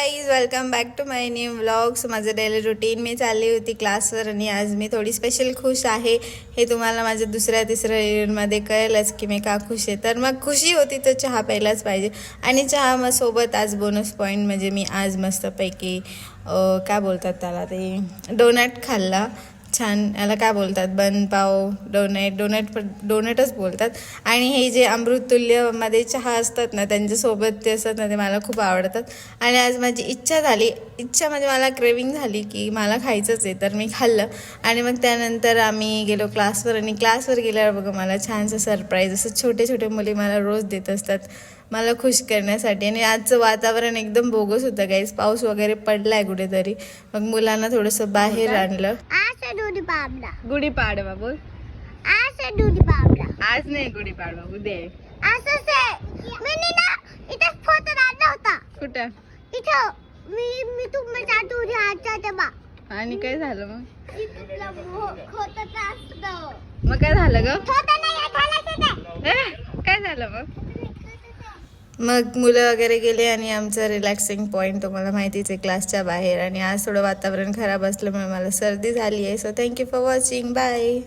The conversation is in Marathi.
Guys, welcome back to my new vlogs. माझं डेली रुटीन. मी चालली होती क्लासवर आणि आज मी थोडी स्पेशल खुश आहे. हे तुम्हाला माझ्या दुसऱ्या तिसऱ्या रीलमध्ये कळेलच की मी का खुश आहे. तर मग खुशी होती तर चहा प्यायलाच पाहिजे आणि चहा मग सोबत आज बोनस पॉईंट म्हणजे मी आज मस्तपैकी काय बोलतात त्याला, ते डोनट खाल्ला. छान. याला काय बोलतात, बन पाव डोनटच बोलतात. आणि हे जे अमृततुल्यमध्ये चहा असतात ना, त्यांच्यासोबत ते असतात ना, ते मला खूप आवडतात. आणि आज माझी इच्छा म्हणजे मला क्रेविंग झाली की मला खायचंच आहे, तर मी खाल्लं. आणि मग त्यानंतर आम्ही गेलो क्लासवर आणि क्लासवर गेल्यावर बघा मला छानसं सरप्राईज असं छोटे छोटे मुली मला रोज देत असतात मला खुश करण्यासाठी. आणि आजचं वातावरण एकदम बोगस होतं गाईस, पाऊस वगैरे पडलाय कुठेतरी. मग मुलांना थोडंसं बाहेर आणलं. गुढीपाडवा बोल. आज नाही गुढीपाडवा, उद्या आहे. कुठं आणि काय झालं मग काय झालं ग, काय झालं मग मुलं वगैरे गेले आणि आमचं रिलॅक्सिंग पॉईंट तुम्हाला माहितीच आहे क्लासच्या बाहेर. आणि आज थोडं वातावरण खराब असल्यामुळे मला सर्दी झाली आहे. So thank you for watching. Bye.